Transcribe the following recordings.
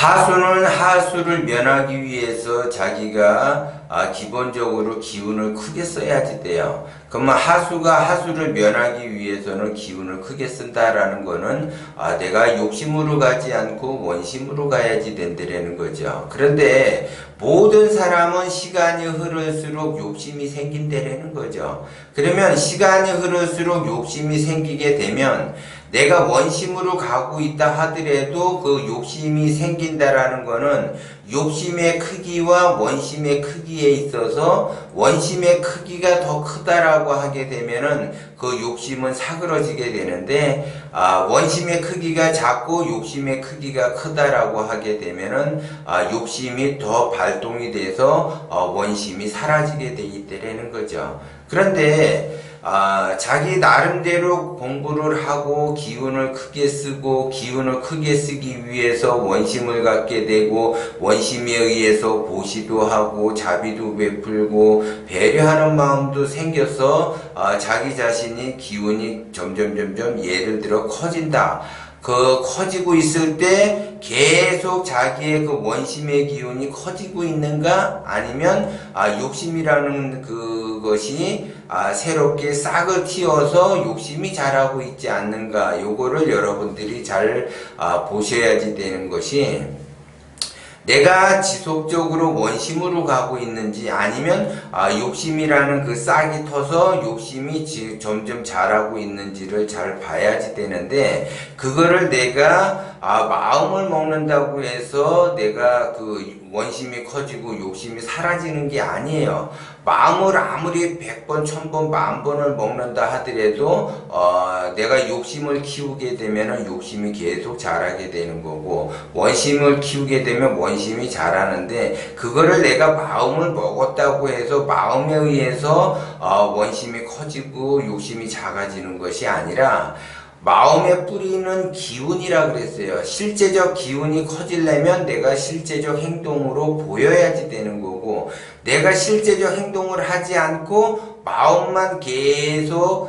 하수는 하수를 면하기 위해서 자기가 기본적으로 기운을 크게 써야지 돼요. 그러면 하수가 하수를 면하기 위해서는 기운을 크게 쓴다라는 거는 내가 욕심으로 가지 않고 원심으로 가야지 된다라는 거죠. 그런데 모든 사람은 시간이 흐를수록 욕심이 생긴다라는 거죠. 그러면 시간이 흐를수록 욕심이 생기게 되면 내가 원심으로 가고 있다 하더라도 그 욕심이 생긴다라는 거는 욕심의 크기와 원심의 크기에 있어서 원심의 크기가 더 크다라고 하게 되면은 그 욕심은 사그러지게 되는데 원심의 크기가 작고 욕심의 크기가 크다라고 하게 되면은 욕심이 더 발동이 돼서 원심이 사라지게 돼 있다라는 거죠. 그런데 자기 나름대로 공부를 하고 기운을 크게 쓰고 기운을 크게 쓰기 위해서 원심을 갖게 되고 원심에 의해서 보시도 하고 자비도 베풀고 배려하는 마음도 생겨서 자기 자신이 기운이 점점 예를 들어 커진다. 그 커지고 있을 때 계속 자기의 그 원심의 기운이 커지고 있는가 아니면 욕심이라는 그것이 새롭게 싹을 틔워서 욕심이 자라고 있지 않는가 요거를 여러분들이 잘 보셔야지 되는 것이 내가 지속적으로 원심으로 가고 있는지 아니면 욕심이라는 그 싹이 터서 욕심이 점점 자라고 있는지를 잘 봐야지 되는데 그거를 내가 마음을 먹는다고 해서 내가 그 원심이 커지고 욕심이 사라지는 게 아니에요. 마음을 아무리 100번, 1000번, 10,000번을 먹는다 하더라도 내가 욕심을 키우게 되면 욕심이 계속 자라게 되는 거고 원심을 키우게 되면 원심이 자라는데 그거를 내가 마음을 먹었다고 해서 마음에 의해서 원심이 커지고 욕심이 작아지는 것이 아니라 마음에 뿌리는 기운이라 그랬어요. 실제적 기운이 커지려면 내가 실제적 행동으로 보여야지 되는 거고 내가 실제적 행동을 하지 않고 마음만 계속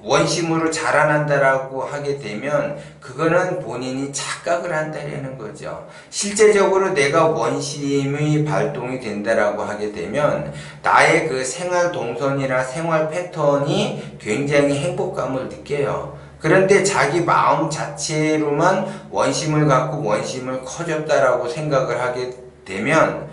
원심으로 자라난다라고 하게 되면 그거는 본인이 착각을 한다라는 거죠. 실제적으로 내가 원심이 발동이 된다라고 하게 되면 나의 그 생활 동선이나 생활 패턴이 굉장히 행복감을 느껴요. 그런데 자기 마음 자체로만 원심을 갖고 원심을 커졌다라고 생각을 하게 되면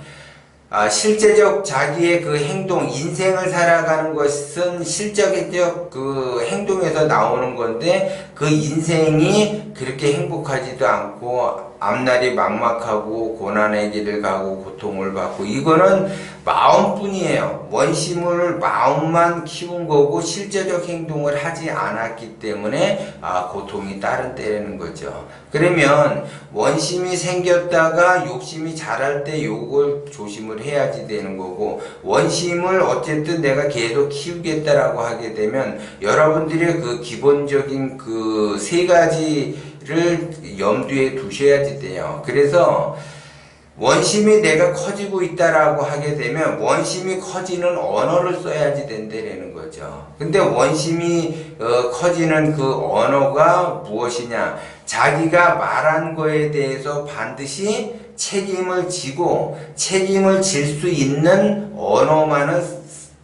실제적 자기의 그 행동, 인생을 살아가는 것은 실제적 그 행동에서 나오는 건데 그 인생이 그렇게 행복하지도 않고 앞날이 막막하고 고난의 길을 가고 고통을 받고 이거는 마음뿐이에요. 원심을 마음만 키운 거고 실제적 행동을 하지 않았기 때문에 고통이 따른다는 거죠. 그러면 원심이 생겼다가 욕심이 자랄 때 요걸 조심을 해야지 되는 거고 원심을 어쨌든 내가 계속 키우겠다라고 하게 되면 여러분들의 그 기본적인 그 세 가지를 염두에 두셔야지 돼요. 그래서 원심이 내가 커지고 있다라고 하게 되면 원심이 커지는 언어를 써야지 된다라는 거죠. 근데 원심이 커지는 그 언어가 무엇이냐? 자기가 말한 거에 대해서 반드시 책임을 지고 책임을 질 수 있는 언어만은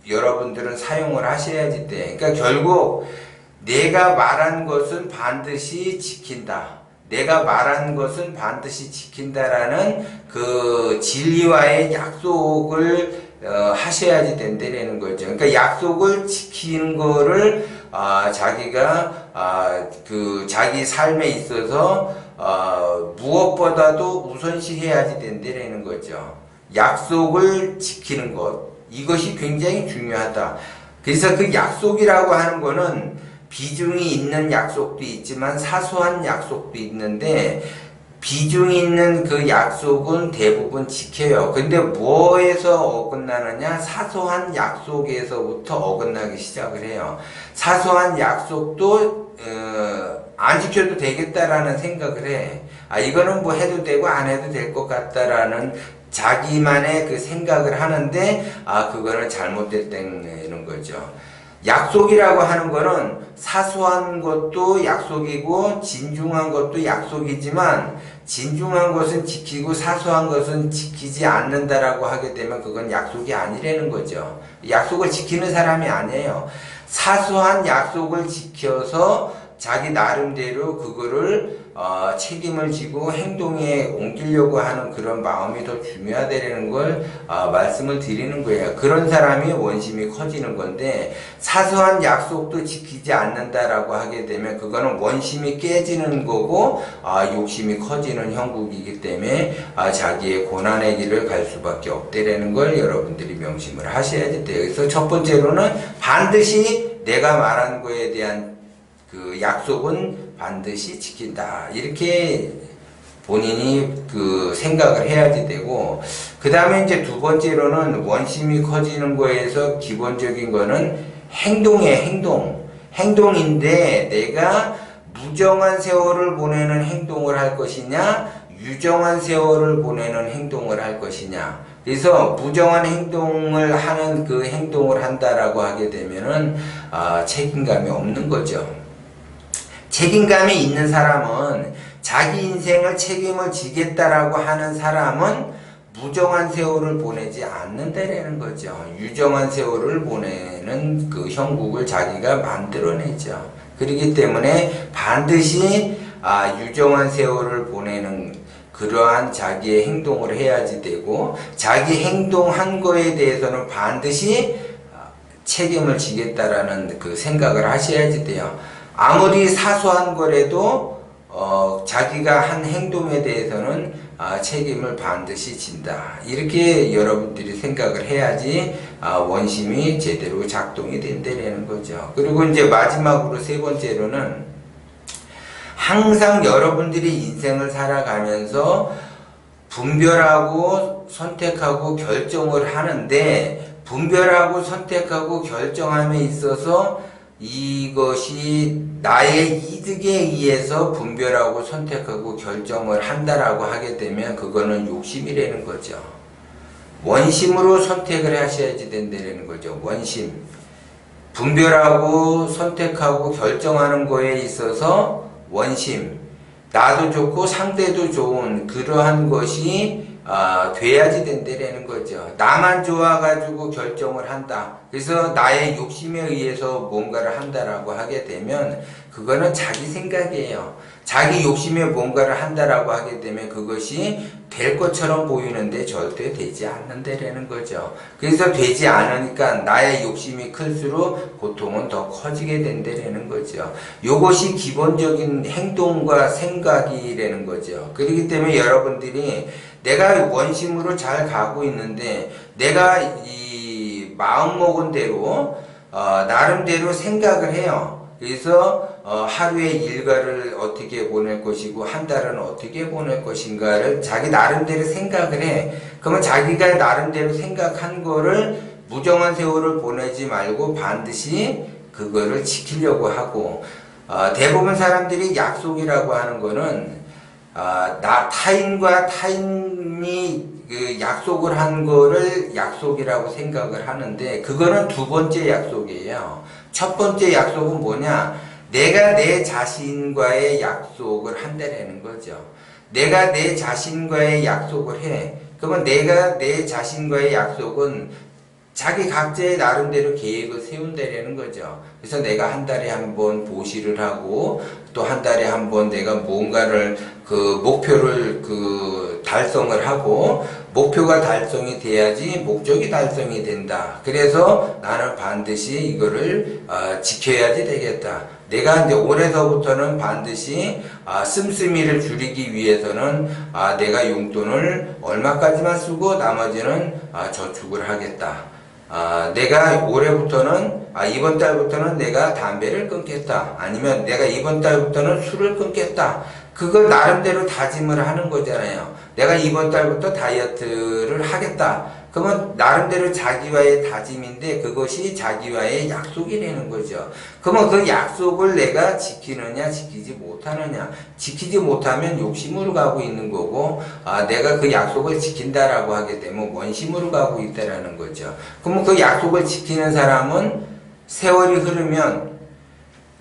여러분들은 사용을 하셔야지 돼. 그러니까 결국 내가 말한 것은 반드시 지킨다. 내가 말한 것은 반드시 지킨다라는 그 진리와의 약속을 하셔야지 된다는 거죠. 그러니까 약속을 지키는 거를 자기가 그 자기 삶에 있어서 무엇보다도 우선시해야지 된다는 거죠. 약속을 지키는 것 이것이 굉장히 중요하다. 그래서 그 약속이라고 하는 거는 비중이 있는 약속도 있지만 사소한 약속도 있는데 비중이 있는 그 약속은 대부분 지켜요. 근데 뭐에서 어긋나느냐? 사소한 약속에서부터 어긋나기 시작을 해요. 사소한 약속도 안 지켜도 되겠다라는 생각을 해. 이거는 뭐 해도 되고 안 해도 될 것 같다라는 자기만의 그 생각을 하는데 그거는 잘못됐다는 거죠. 약속이라고 하는 거는 사소한 것도 약속이고 진중한 것도 약속이지만 진중한 것은 지키고 사소한 것은 지키지 않는다라고 하게 되면 그건 약속이 아니라는 거죠. 약속을 지키는 사람이 아니에요. 사소한 약속을 지켜서 자기 나름대로 그거를 책임을 지고 행동에 옮기려고 하는 그런 마음이 더 중요하다는 걸 말씀을 드리는 거예요. 그런 사람이 원심이 커지는 건데 사소한 약속도 지키지 않는다라고 하게 되면 그거는 원심이 깨지는 거고 욕심이 커지는 형국이기 때문에 자기의 고난의 길을 갈 수밖에 없다라는 걸 여러분들이 명심을 하셔야 돼요. 그래서 첫 번째로는 반드시 내가 말한 거에 대한 그 약속은 반드시 지킨다. 이렇게 본인이 그 생각을 해야지 되고, 그 다음에 이제 두 번째로는 원심이 커지는 거에서 기본적인 거는 행동인데 내가 무정한 세월을 보내는 행동을 할 것이냐, 유정한 세월을 보내는 행동을 할 것이냐. 그래서 무정한 행동을 하는 그 행동을 한다라고 하게 되면은 책임감이 없는 거죠. 책임감이 있는 사람은 자기 인생을 책임을 지겠다라고 하는 사람은 무정한 세월을 보내지 않는다라는 거죠. 유정한 세월을 보내는 그 형국을 자기가 만들어내죠. 그렇기 때문에 반드시 유정한 세월을 보내는 그러한 자기의 행동을 해야지 되고 자기 행동한 거에 대해서는 반드시 책임을 지겠다라는 그 생각을 하셔야지 돼요. 아무리 사소한 거라도 자기가 한 행동에 대해서는 책임을 반드시 진다. 이렇게 여러분들이 생각을 해야지 원심이 제대로 작동이 된다는 거죠. 그리고 이제 마지막으로 세 번째로는 항상 여러분들이 인생을 살아가면서 분별하고 선택하고 결정을 하는데 분별하고 선택하고 결정함에 있어서 이것이 나의 이득에 의해서 분별하고 선택하고 결정을 한다라고 하게 되면 그거는 욕심이라는 거죠. 원심으로 선택을 하셔야지 된다는 거죠. 원심. 분별하고 선택하고 결정하는 거에 있어서 원심. 나도 좋고 상대도 좋은 그러한 것이 돼야지 된다라는 거죠. 나만 좋아가지고 결정을 한다. 그래서 나의 욕심에 의해서 뭔가를 한다라고 하게 되면 그거는 자기 생각이에요. 자기 욕심에 뭔가를 한다라고 하게 되면 그것이 될 것처럼 보이는데 절대 되지 않는다라는 거죠. 그래서 되지 않으니까 나의 욕심이 클수록 고통은 더 커지게 된다라는 거죠. 이것이 기본적인 행동과 생각이라는 거죠. 그렇기 때문에 여러분들이 내가 원심으로 잘 가고 있는데 내가 이 마음먹은 대로 나름대로 생각을 해요. 그래서 하루의 일과를 어떻게 보낼 것이고 한 달은 어떻게 보낼 것인가를 자기 나름대로 생각을 해. 그러면 자기가 나름대로 생각한 거를 무정한 세월을 보내지 말고 반드시 그거를 지키려고 하고 대부분 사람들이 약속이라고 하는 거는 타인과 타인이 그 약속을 한 거를 약속이라고 생각을 하는데 그거는 두 번째 약속이에요. 첫 번째 약속은 뭐냐? 내가 내 자신과의 약속을 한다라는 거죠. 내가 내 자신과의 약속을 해. 그러면 내가 내 자신과의 약속은 자기 각자의 나름대로 계획을 세운다라는 거죠. 그래서 내가 한 달에 한 번 보시를 하고 또 한 달에 한 번 내가 뭔가를 그 목표를 그 달성을 하고 목표가 달성이 돼야지 목적이 달성이 된다. 그래서 나는 반드시 이거를 지켜야지 되겠다. 내가 이제 올해서부터는 반드시 씀씀이를 줄이기 위해서는 내가 용돈을 얼마까지만 쓰고 나머지는 저축을 하겠다. 내가 올해부터는 이번 달부터는 내가 담배를 끊겠다. 아니면 내가 이번 달부터는 술을 끊겠다. 그걸 나름대로 다짐을 하는 거잖아요. 내가 이번 달부터 다이어트를 하겠다. 그러면 나름대로 자기와의 다짐인데 그것이 자기와의 약속이라는 거죠. 그러면 그 약속을 내가 지키느냐 지키지 못하느냐. 지키지 못하면 욕심으로 가고 있는 거고 내가 그 약속을 지킨다라고 하게 되면 원심으로 가고 있다라는 거죠. 그러면 그 약속을 지키는 사람은 세월이 흐르면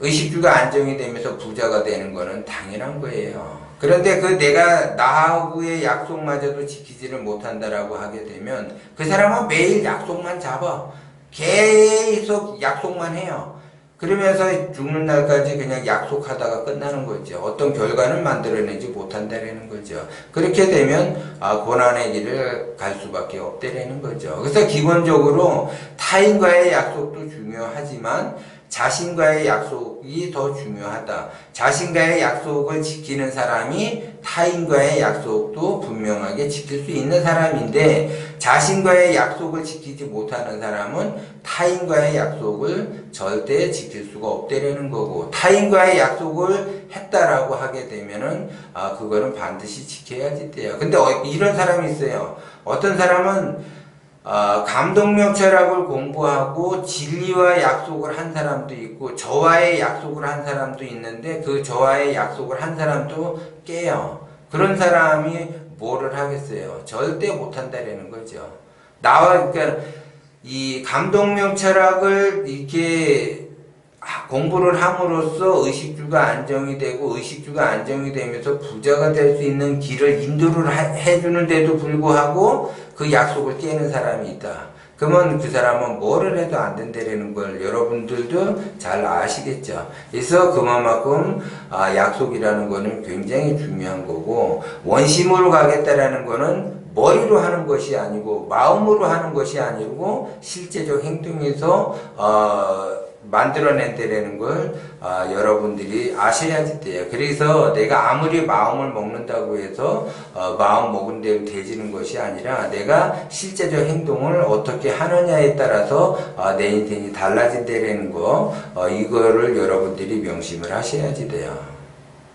의식주가 안정이 되면서 부자가 되는 거는 당연한 거예요. 그런데 그 내가 나하고의 약속마저도 지키지를 못한다라고 하게 되면 그 사람은 매일 약속만 잡아. 계속 약속만 해요. 그러면서 죽는 날까지 그냥 약속하다가 끝나는 거죠. 어떤 결과는 만들어내지 못한다는 거죠. 그렇게 되면 고난의 길을 갈 수밖에 없다는 거죠. 그래서 기본적으로 타인과의 약속도 중요하지만 자신과의 약속이 더 중요하다. 자신과의 약속을 지키는 사람이 타인과의 약속도 분명하게 지킬 수 있는 사람인데 자신과의 약속을 지키지 못하는 사람은 타인과의 약속을 절대 지킬 수가 없다는 거고 타인과의 약속을 했다라고 하게 되면은 그거는 반드시 지켜야지 돼요. 근데 이런 사람이 있어요. 어떤 사람은 감동명 철학을 공부하고 진리와 약속을 한 사람도 있고 저와의 약속을 한 사람도 있는데 그 저와의 약속을 한 사람도 깨요. 그런 사람이 뭐를 하겠어요? 절대 못한다라는 거죠. 그러니까 이 감동명 철학을 이렇게 공부를 함으로써 의식주가 안정이 되고 의식주가 안정이 되면서 부자가 될 수 있는 길을 인도를 해주는데도 불구하고 그 약속을 깨는 사람이 있다. 그러면 그 사람은 뭐를 해도 안 된다는 걸 여러분들도 잘 아시겠죠. 그래서 그만큼 약속이라는 거는 굉장히 중요한 거고 원심으로 가겠다라는 거는 머리로 하는 것이 아니고 마음으로 하는 것이 아니고 실제적 행동에서 만들어낸다라는 걸 여러분들이 아셔야지 돼요. 그래서 내가 아무리 마음을 먹는다고 해서 마음 먹은 대로 되지는 것이 아니라 내가 실제적 행동을 어떻게 하느냐에 따라서 내 인생이 달라진다라는 거 이거를 여러분들이 명심을 하셔야지 돼요.